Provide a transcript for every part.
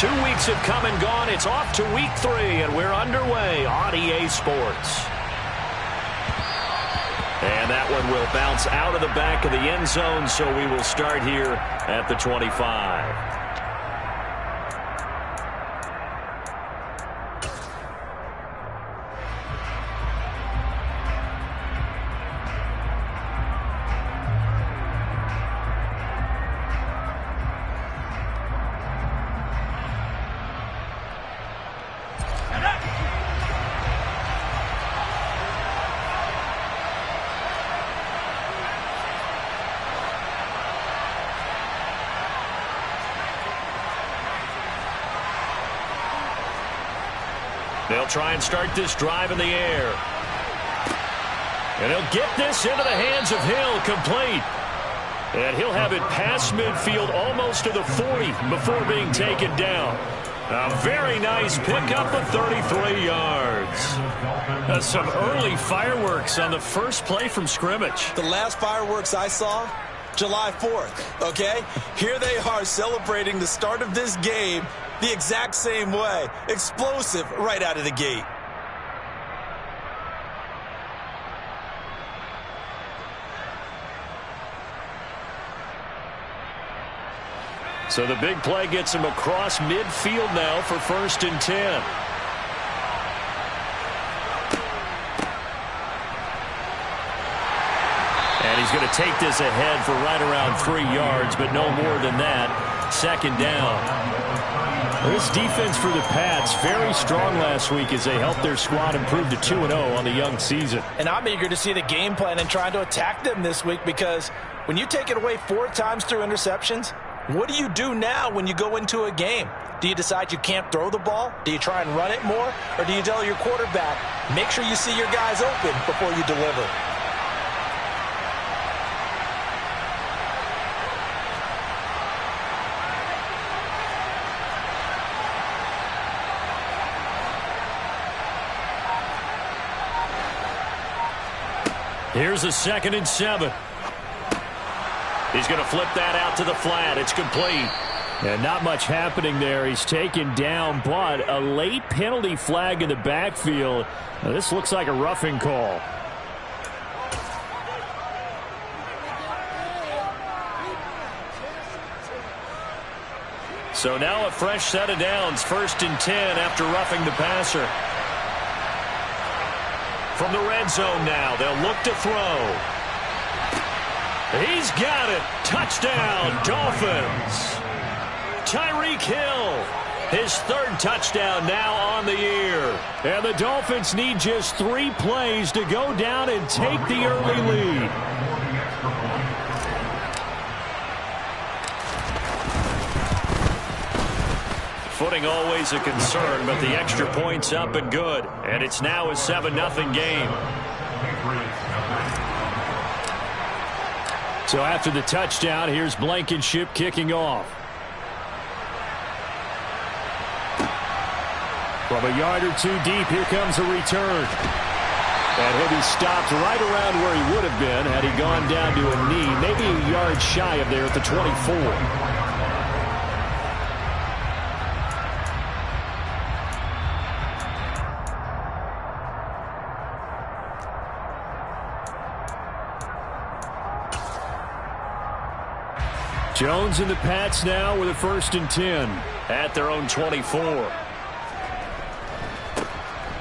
2 weeks have come and gone. It's off to week 3, and we're underway on EA Sports. And that one will bounce out of the back of the end zone, so we will start here at the 25. They'll try and start this drive in the air. And he'll get this into the hands of Hill, complete. And he'll have it past midfield almost to the 40 before being taken down. A very nice pickup of 33 yards. Some early fireworks on the first play from scrimmage. The last fireworks I saw, July 4th, okay? Here they are celebrating the start of this game the exact same way. Explosive right out of the gate. So the big play gets him across midfield now for 1st and 10. And he's going to take this ahead for right around 3 yards, but no more than that. 2nd down. This defense for the Pats, very strong last week as they helped their squad improve to 2-0 on the young season. And I'm eager to see the game plan and trying to attack them this week, because when you take it away 4 times through interceptions, what do you do now when you go into a game? Do you decide you can't throw the ball? Do you try and run it more? Or do you tell your quarterback, make sure you see your guys open before you deliver? Here's a 2nd and 7. He's going to flip that out to the flat. It's complete. And not much happening there. He's taken down, but a late penalty flag in the backfield. Now, this looks like a roughing call. So now a fresh set of downs. 1st and 10 after roughing the passer. From the red zone now, they'll look to throw. He's got it. Touchdown, Dolphins. Tyreek Hill, his 3rd touchdown now on the year. And the Dolphins need just 3 plays to go down and take the early lead. Footing always a concern, but the extra point's up and good. And it's now a 7-0 game. So after the touchdown, here's Blankenship kicking off. From a yard or 2 deep, here comes a return. And he'll be stopped right around where he would have been had he gone down to a knee, maybe a yard shy of there at the 24. Jones and the Pats now with a 1st and 10 at their own 24.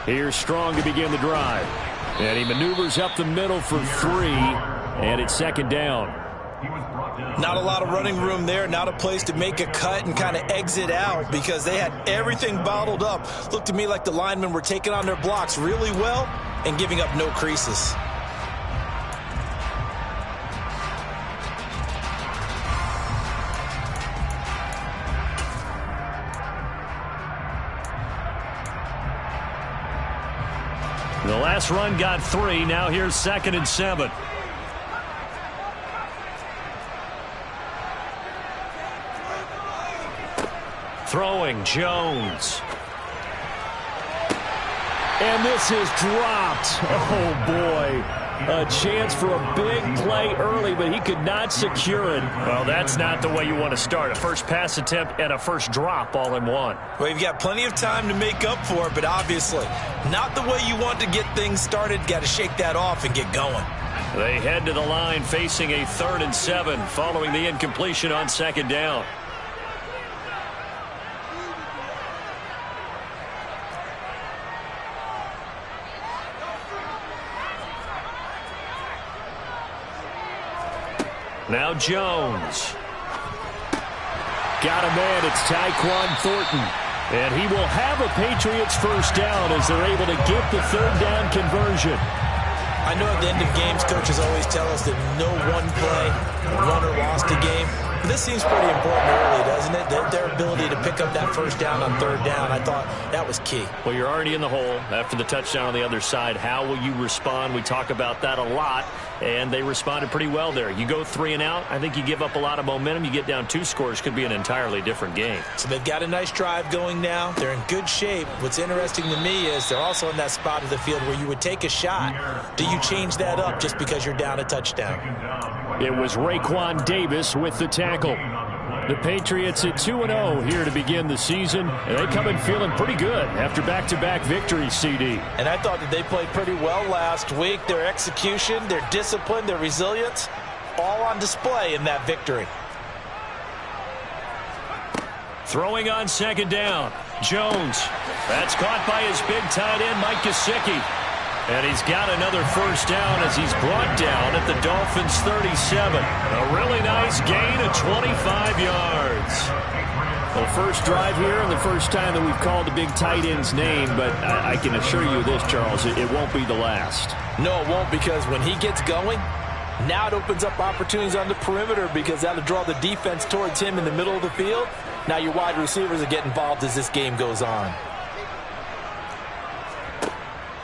Here's Strong to begin the drive. And he maneuvers up the middle for 3, and it's 2nd down. Not a lot of running room there, not a place to make a cut and kind of exit out, because they had everything bottled up. Looked to me like the linemen were taking on their blocks really well and giving up no creases. The last run got 3. Now here's 2nd and 7. Throwing, Jones. And this is dropped. Oh, boy. a chance for a big play early, but he could not secure it. Well, that's not the way you want to start. A first pass attempt and a first drop all in one. Well, you've got plenty of time to make up for it, but obviously not the way you want to get things started. Got to shake that off and get going. They head to the line facing a 3rd and 7 following the incompletion on 2nd down. Now Jones. Got a man. It's Tyquan Thornton. And he will have a Patriots first down as they're able to get the 3rd down conversion. I know at the end of games, coaches always tell us that no one play, won or lost a game. But this seems pretty important early, doesn't it? Their ability to pick up that first down on 3rd down, I thought that was key. Well, you're already in the hole after the touchdown on the other side. How will you respond? We talk about that a lot, and they responded pretty well there. You go 3 and out, I think you give up a lot of momentum. You get down 2 scores, could be an entirely different game. So they've got a nice drive going now. They're in good shape. What's interesting to me is they're also in that spot of the field where you would take a shot. Do you change that up just because you're down a touchdown? It was Raekwon Davis with the tackle. The Patriots at 2-0 here to begin the season, and they come in feeling pretty good after back-to-back victories, CD. And I thought that they played pretty well last week. Their execution, their discipline, their resilience, all on display in that victory. Throwing on 2nd down, Jones. That's caught by his big tight end, Mike Gesicki. And he's got another first down as he's brought down at the Dolphins' 37. A really nice gain of 25 yards. Well, first drive here and the first time that we've called the big tight end's name, but I can assure you this, Charles, it won't be the last. No, it won't, because when he gets going, now it opens up opportunities on the perimeter because that'll draw the defense towards him in the middle of the field. Now your wide receivers will get involved as this game goes on.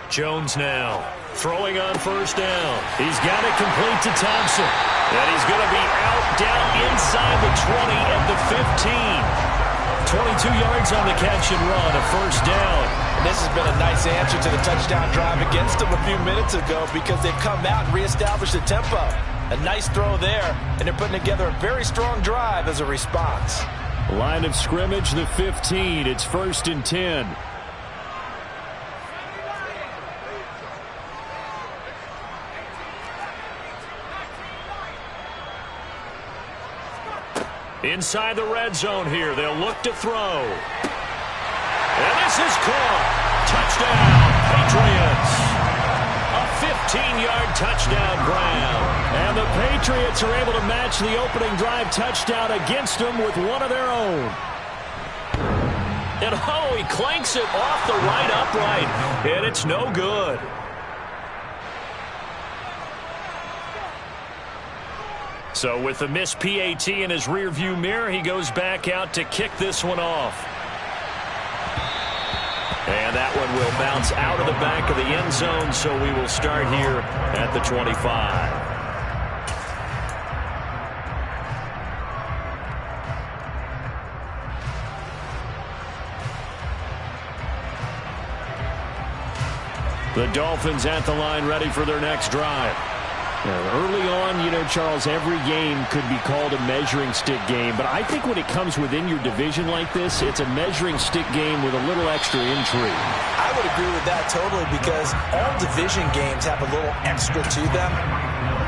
Jones now throwing on first down. He's got it complete to Thompson. And he's going to be out down inside the 20 at the 15. 22 yards on the catch and run, a first down. And this has been a nice answer to the touchdown drive against them a few minutes ago because they've come out and reestablished the tempo. A nice throw there, and they're putting together a very strong drive as a response. Line of scrimmage, the 15. It's 1st and 10. Inside the red zone here. They'll look to throw. And this is caught. Touchdown, Patriots. A 15-yard touchdown grab. And the Patriots are able to match the opening drive touchdown against them with one of their own. And oh, he clanks it off the right upright. And it's no good. So with the missed PAT in his rearview mirror, he goes back out to kick this one off. And that one will bounce out of the back of the end zone, so we will start here at the 25. The Dolphins at the line, ready for their next drive. Early on, you know, Charles, every game could be called a measuring stick game. But I think when it comes within your division like this, it's a measuring stick game with a little extra intrigue. I would agree with that totally because all division games have a little extra to them.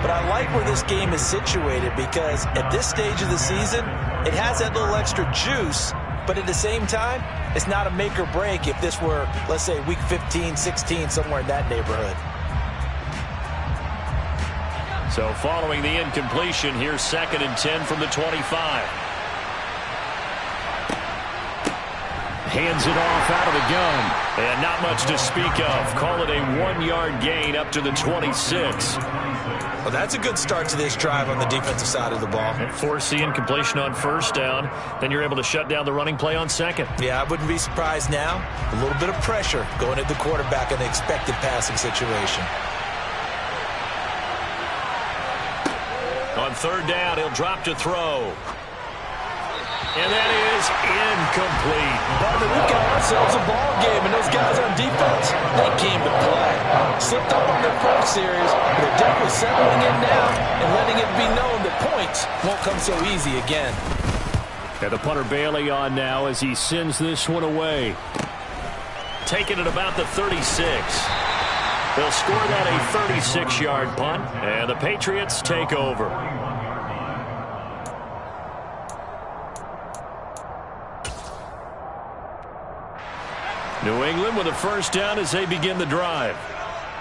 But I like where this game is situated because at this stage of the season, it has that little extra juice. But at the same time, it's not a make or break if this were, let's say, week 15, 16, somewhere in that neighborhood. So following the incompletion, here's 2nd and 10 from the 25. Hands it off out of the gun. And not much to speak of. Call it a 1-yard gain up to the 26. Well, that's a good start to this drive on the defensive side of the ball. And force the incompletion on first down. Then you're able to shut down the running play on 2nd. Yeah, I wouldn't be surprised now. A little bit of pressure going at the quarterback in the expected passing situation. On 3rd down, he'll drop to throw. And that is incomplete. Partner, we've got ourselves a ball game, and those guys on defense, they came to play. Slipped up on their first series, but they're definitely settling in now and letting it be known that points won't come so easy again. And the punter Bailey on now as he sends this one away. Taking it about the 36. They'll score that a 36-yard punt, and the Patriots take over. New England with a first down as they begin the drive.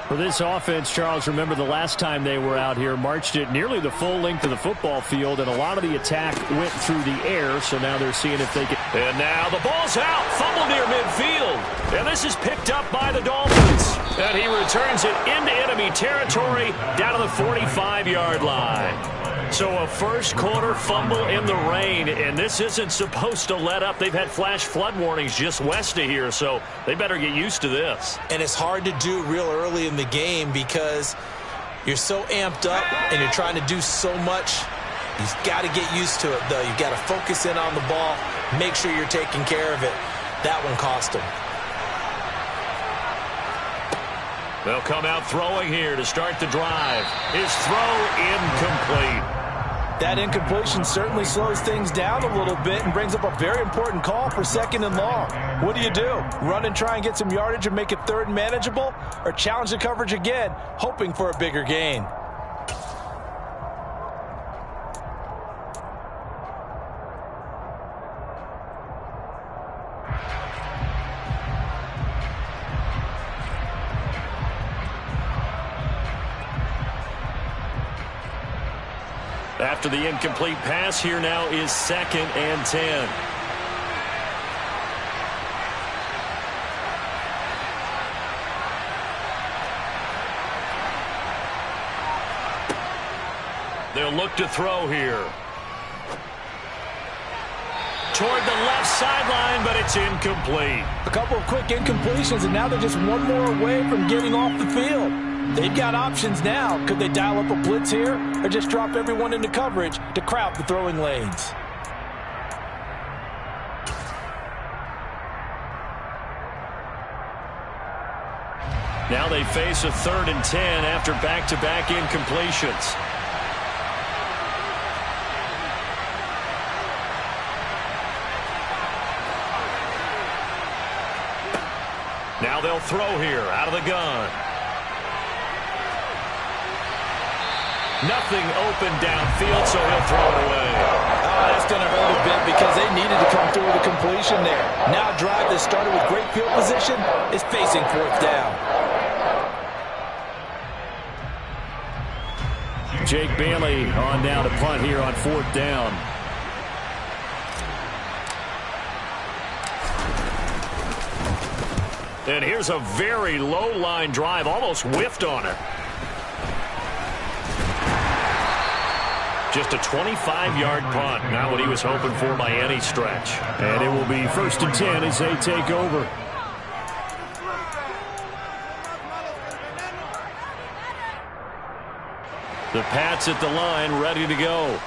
For this offense, Charles, remember the last time they were out here, marched it nearly the full length of the football field, and a lot of the attack went through the air, so now they're seeing if they can. And now the ball's out, fumble near midfield, and this is picked up by the Dolphins. And he returns it into enemy territory down to the 45-yard line. So a first-quarter fumble in the rain, and this isn't supposed to let up. They've had flash flood warnings just west of here, so they better get used to this. And it's hard to do real early in the game because you're so amped up and you're trying to do so much. You've got to get used to it, though. You've got to focus in on the ball, make sure you're taking care of it. That one cost them. They'll come out throwing here to start the drive. His throw incomplete. That incompletion certainly slows things down a little bit and brings up a very important call for 2nd and long. What do? Run and try and get some yardage and make it 3rd and manageable, or challenge the coverage again, hoping for a bigger gain? After the incomplete pass, here now is 2nd and 10. They'll look to throw here. Toward the left sideline, but it's incomplete. A couple of quick incompletions, and now they're just one more away from getting off the field. They've got options now. Could they dial up a blitz here or just drop everyone into coverage to crowd the throwing lanes? Now they face a 3rd and 10 after back-to-back incompletions. Now they'll throw here out of the gun. Nothing open downfield, so he'll throw it away. Oh, that's going to hurt a bit because they needed to come through with a completion there. Now a drive that started with great field position is facing 4th down. Jake Bailey on down to punt here on 4th down. And here's a very low line drive, almost whiffed on it. Just a 25-yard punt, not what he was hoping for by any stretch. And it will be 1st and 10 as they take over. The Pats at the line, ready to go.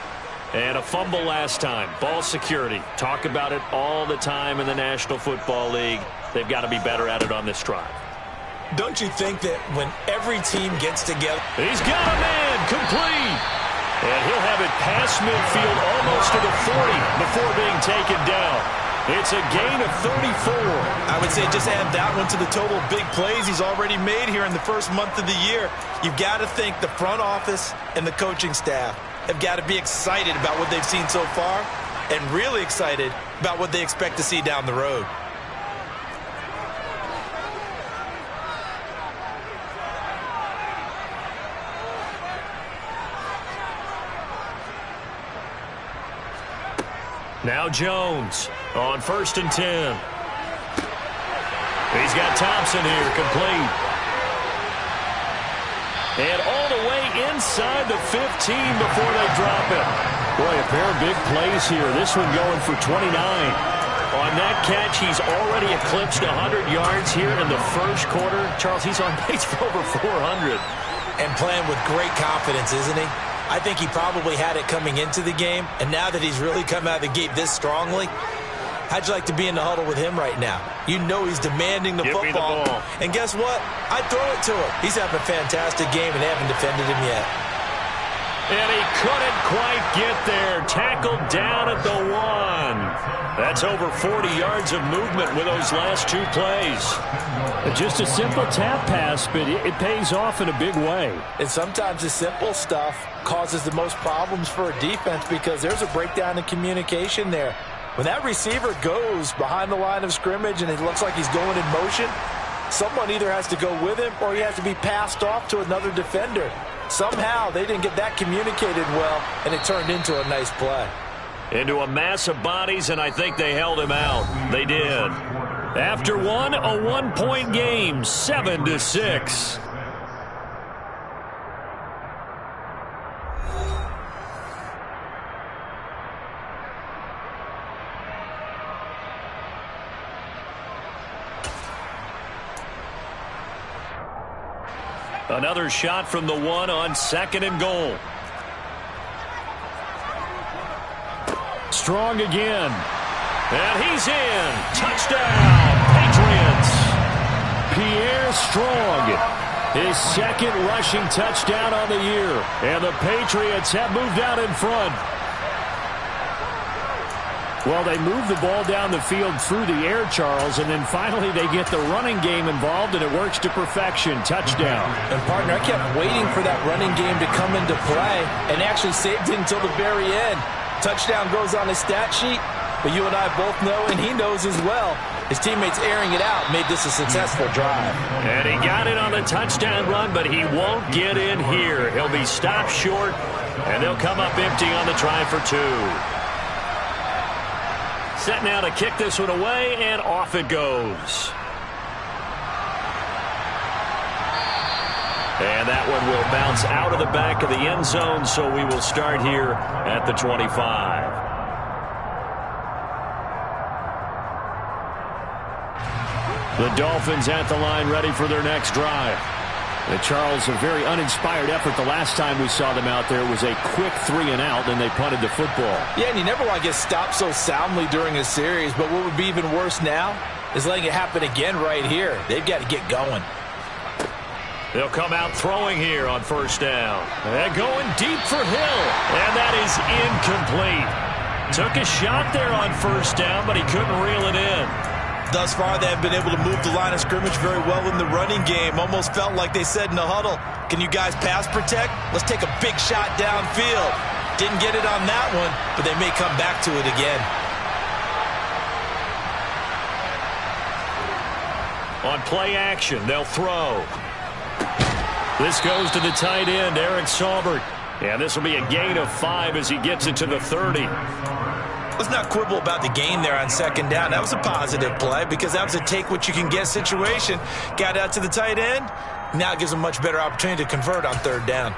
And a fumble last time. Ball security. Talk about it all the time in the National Football League. They've got to be better at it on this drive. Don't you think that when every team gets together... He's got a man, complete. And he'll have it past midfield almost to the 40 before being taken down. It's a gain of 34. I would say just add that one to the total big plays he's already made here in the first month of the year. You've got to think the front office and the coaching staff have got to be excited about what they've seen so far and really excited about what they expect to see down the road. Now Jones on 1st and 10. He's got Thompson here, complete. And all the way inside the 15 before they drop it. Boy, a pair of big plays here. This one going for 29. On that catch, he's already eclipsed 100 yards here in the first quarter. Charles, he's on pace for over 400. And playing with great confidence, isn't he? I think he probably had it coming into the game, and now that he's really come out of the gate this strongly, how'd you like to be in the huddle with him right now? You know he's demanding the football. Give me the ball. And guess what? I'd throw it to him. He's having a fantastic game, and they haven't defended him yet. And he couldn't quite get there. Tackled down at the 1. That's over 40 yards of movement with those last 2 plays. Just a simple tap pass, but it pays off in a big way. And sometimes the simple stuff causes the most problems for a defense because there's a breakdown in communication there. When that receiver goes behind the line of scrimmage and it looks like he's going in motion, someone either has to go with him or he has to be passed off to another defender. Somehow they didn't get that communicated well, and it turned into a nice play. Into a mass of bodies, and I think they held him out. They did. After one, a 1-point game, 7-6. Another shot from the 1 on 2nd and goal. Strong again. And he's in. Touchdown, Patriots. Pierre Strong, his 2nd rushing touchdown on the year. And the Patriots have moved out in front. Well, they move the ball down the field through the air, Charles, and then finally they get the running game involved, and it works to perfection. Touchdown. And, partner, I kept waiting for that running game to come into play and actually saved it until the very end. Touchdown goes on his stat sheet, but you and I both know, and he knows as well, his teammates airing it out made this a successful drive. And he got it on the touchdown run, but he won't get in here. He'll be stopped short, and they'll come up empty on the try for 2. Set now to kick this one away, and off it goes. And that one will bounce out of the back of the end zone, so we will start here at the 25. The Dolphins at the line, ready for their next drive. Charles, a very uninspired effort the last time we saw them out there. It was a quick 3 and out, and they punted the football. Yeah, and you never want to get stopped so soundly during a series, but what would be even worse now is letting it happen again right here. They've got to get going. They'll come out throwing here on 1st down. And going deep for Hill, and that is incomplete. Took a shot there on 1st down, but he couldn't reel it in. Thus far, they have been able to move the line of scrimmage very well in the running game. Almost felt like they said in the huddle, can you guys pass protect? Let's take a big shot downfield. Didn't get it on that one, but they may come back to it again. On play action, they'll throw. This goes to the tight end, Eric Saubert. And this will be a gain of 5 as he gets it to the 30. Let's not quibble about the gain there on 2nd down. That was a positive play because that was a take-what-you-can-get situation. Got out to the tight end. Now it gives them a much better opportunity to convert on 3rd down.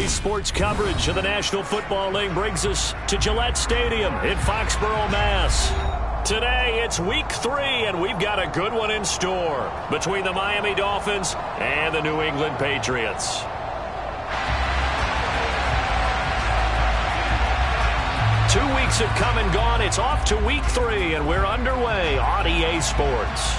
Today's sports coverage of the National Football League brings us to Gillette Stadium in Foxborough, Mass. Today, it's week 3, and we've got a good one in store between the Miami Dolphins and the New England Patriots. Two weeks have come and gone. It's off to week 3, and we're underway on EA Sports.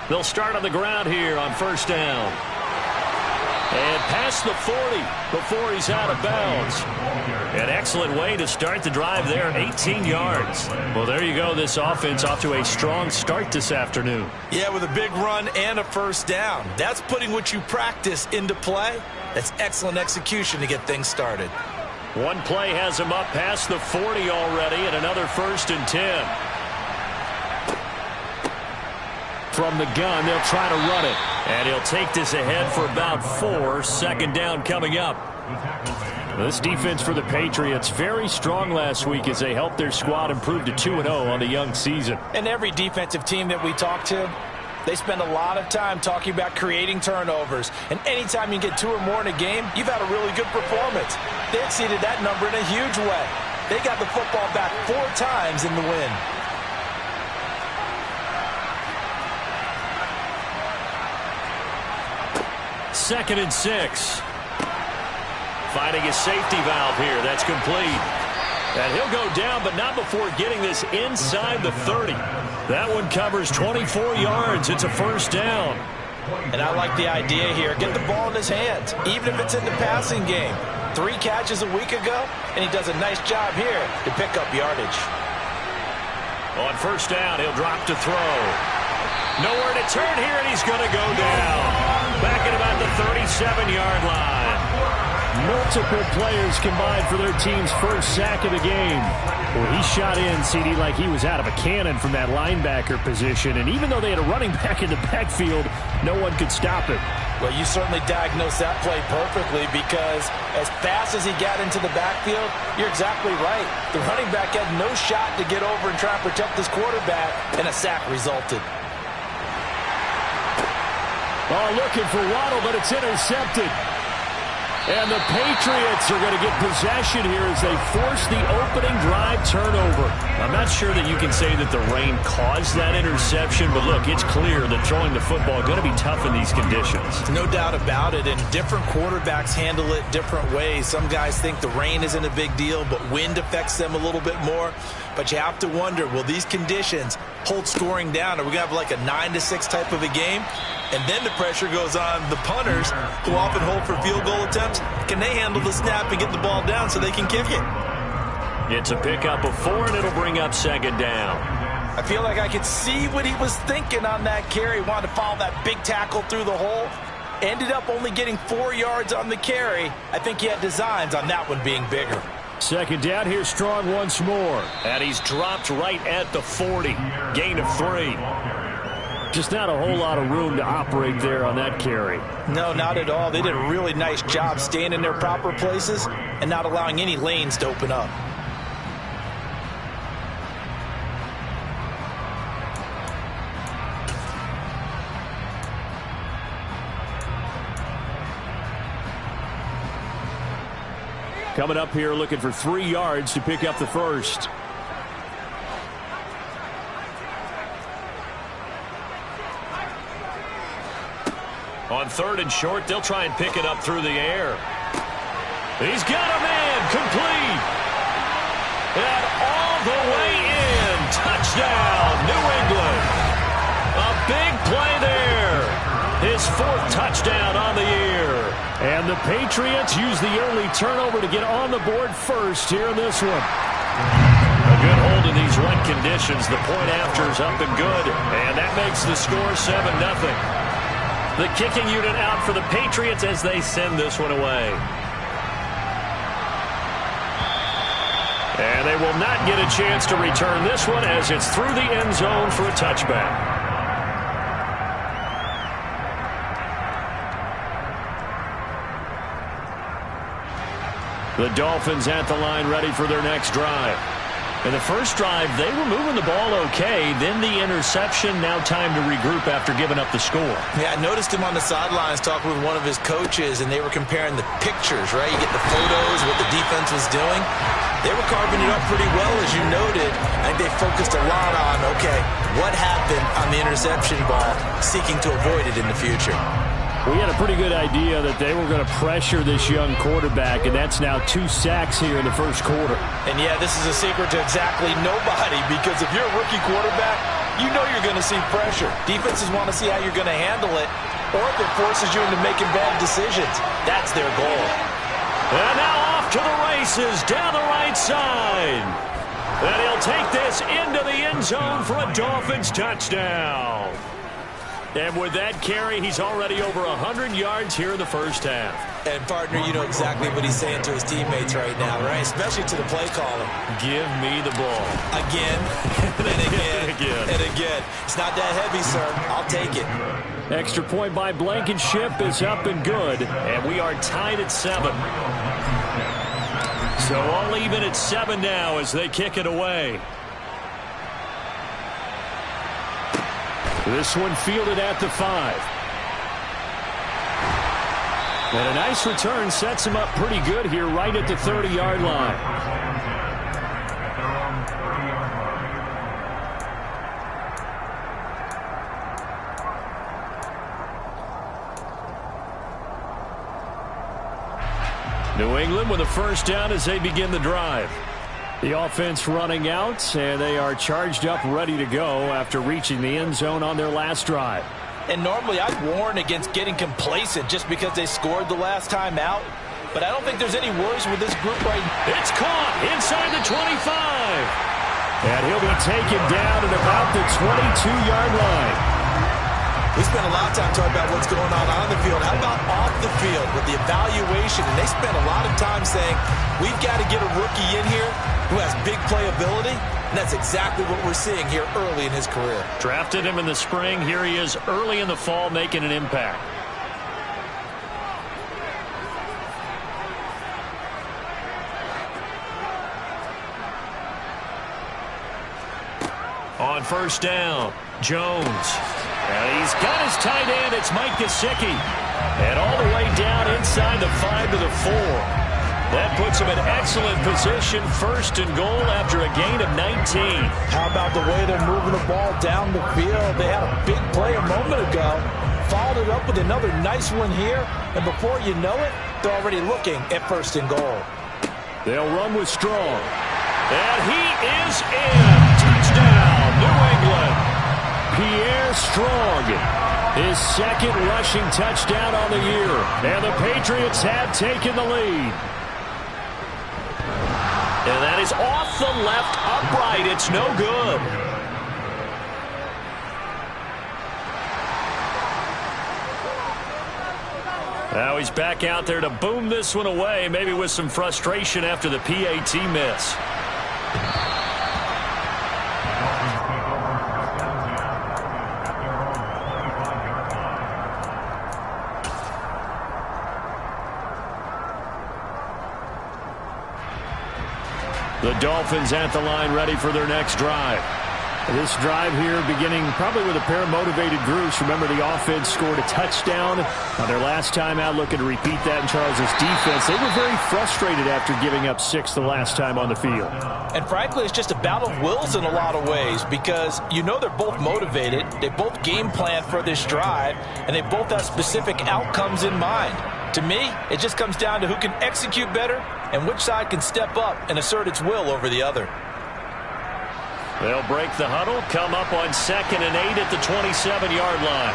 They'll start on the ground here on first down. And past the 40 before he's out of bounds. An excellent way to start the drive there, 18 yards. Well, there you go. This offense off to a strong start this afternoon. Yeah, with a big run and a first down. That's putting what you practice into play. That's excellent execution to get things started. One play has him up past the 40 already, and another 1st and 10. From the gun, they'll try to run it. And he'll take this ahead for about 4. Second down coming up. This defense for the Patriots, very strong last week as they helped their squad improve to 2-0 on the young season. And every defensive team that we talk to, they spend a lot of time talking about creating turnovers. And anytime you get 2 or more in a game, you've had a really good performance. They exceeded that number in a huge way. They got the football back 4 times in the win. Second and 6. Finding his safety valve here. That's complete. And he'll go down, but not before getting this inside the 30. That one covers 24 yards. It's a first down. And I like the idea here. Get the ball in his hands, even if it's in the passing game. 3 catches a week ago, and he does a nice job here to pick up yardage. On first down, he'll drop to throw. Nowhere to turn here, and he's going to go down. Back at about the 37-yard line. Multiple players combined for their team's first sack of the game. Well, he shot in, CD, like he was out of a cannon from that linebacker position. And even though they had a running back in the backfield, no one could stop him. Well, you certainly diagnosed that play perfectly because as fast as he got into the backfield, you're exactly right. The running back had no shot to get over and try and protect his quarterback, and a sack resulted. Oh, looking for Waddle, but it's intercepted. And the Patriots are going to get possession here as they force the opening drive turnover. I'm not sure that you can say that the rain caused that interception, but look, it's clear that throwing the football is going to be tough in these conditions. No doubt about it, and different quarterbacks handle it different ways. Some guys think the rain isn't a big deal, but wind affects them a little bit more. But you have to wonder, will these conditions hold scoring down? Are we going to have like a 9-6 type of a game? And then the pressure goes on the punters, who often hold for field goal attempts. Can they handle the snap and get the ball down so they can kick it? It's a pickup of 4, and it'll bring up second down. I feel like I could see what he was thinking on that carry. Wanted to follow that big tackle through the hole. Ended up only getting 4 yards on the carry. I think he had designs on that one being bigger. Second down here, Strong once more. And he's dropped right at the 40. Gain of 3. Just not a whole lot of room to operate there on that carry. No, not at all. They did a really nice job staying in their proper places and not allowing any lanes to open up. Coming up here looking for 3 yards to pick up the first. On 3rd and short, they'll try and pick it up through the air. He's got a man, complete. And all the way in. Touchdown, New England. A big play there. His 4th touchdown on the year. And the Patriots use the early turnover to get on the board first here in this one. A good hold in these wet conditions. The point after is up and good. And that makes the score 7-0. The kicking unit out for the Patriots as they send this one away. And they will not get a chance to return this one as it's through the end zone for a touchback. The Dolphins at the line ready for their next drive. In the first drive, they were moving the ball okay. Then the interception. Now time to regroup after giving up the score. Yeah, I noticed him on the sidelines talking with one of his coaches, and they were comparing the pictures, right? You get the photos, what the defense was doing. They were carving it up pretty well, as you noted. I think they focused a lot on, okay, what happened on the interception ball, seeking to avoid it in the future. We had a pretty good idea that they were going to pressure this young quarterback, and that's now 2 sacks here in the first quarter. And, yeah, this is a secret to exactly nobody, because if you're a rookie quarterback, you know you're going to see pressure. Defenses want to see how you're going to handle it, or if it forces you into making bad decisions. That's their goal. And now off to the races down the right side. And he'll take this into the end zone for a Dolphins touchdown. And with that carry, he's already over 100 yards here in the first half. And, partner, you know exactly what he's saying to his teammates right now, right? Especially to the play caller. Give me the ball. Again, and again, and again. It's not that heavy, sir. I'll take it. Extra point by Blankenship is up and good. And we are tied at 7. So all even at 7 now as they kick it away. This one fielded at the 5. And a nice return sets him up pretty good here right at the 30-yard line. New England with a first down as they begin the drive. The offense running out, and they are charged up, ready to go after reaching the end zone on their last drive. And normally I'd warn against getting complacent just because they scored the last time out. But I don't think there's any worries with this group right now. It's caught inside the 25. And he'll be taken down at about the 22-yard line. We spent a lot of time talking about what's going on the field. How about off the field with the evaluation? And they spent a lot of time saying, we've got to get a rookie in here who has big playability. And that's exactly what we're seeing here early in his career. Drafted him in the spring. Here he is early in the fall making an impact. On first down, Jones. And he's got his tight end. It's Mike Gesicki. And all the way down inside the 5 to the 4. That puts him in excellent position, first and goal after a gain of 19. How about the way they're moving the ball down the field? They had a big play a moment ago. Followed it up with another nice one here. And before you know it, they're already looking at first and goal. They'll run with Strong. And he is in. Touchdown, New England. Pierre Strong, his second rushing touchdown on the year. And the Patriots have taken the lead. And that is off the left upright. It's no good. Now he's back out there to boom this one away, maybe with some frustration after the PAT miss. The Dolphins at the line ready for their next drive. This drive here beginning probably with a pair of motivated groups. Remember, the offense scored a touchdown on their last time out, looking to repeat that in Charles' defense. They were very frustrated after giving up 6 the last time on the field. And frankly, it's just a battle of wills in a lot of ways because you know they're both motivated. They both game plan for this drive, and they both have specific outcomes in mind. To me, it just comes down to who can execute better and which side can step up and assert its will over the other. They'll break the huddle, come up on 2nd and 8 at the 27-yard line.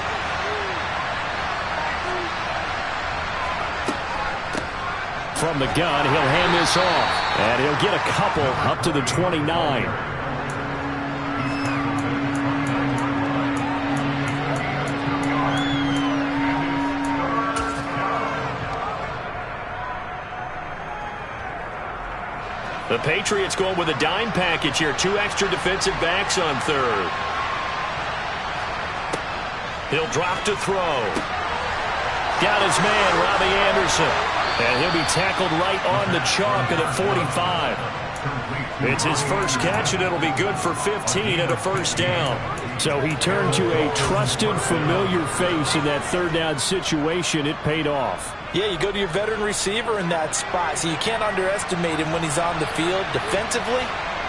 From the gun, he'll hand this off, and he'll get a couple up to the 29. The Patriots going with a dime package here. 2 extra defensive backs on third. He'll drop to throw. Got his man, Robbie Anderson. And he'll be tackled right on the chalk at the 45. It's his first catch, and it'll be good for 15 and a first down. So he turned to a trusted, familiar face in that third down situation. It paid off. Yeah, you go to your veteran receiver in that spot, so you can't underestimate him when he's on the field defensively.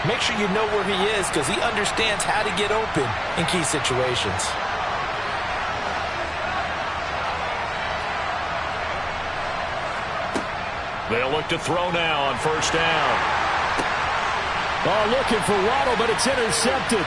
Make sure you know where he is because he understands how to get open in key situations. They'll look to throw now on first down. Oh, looking for Waddle, but it's intercepted.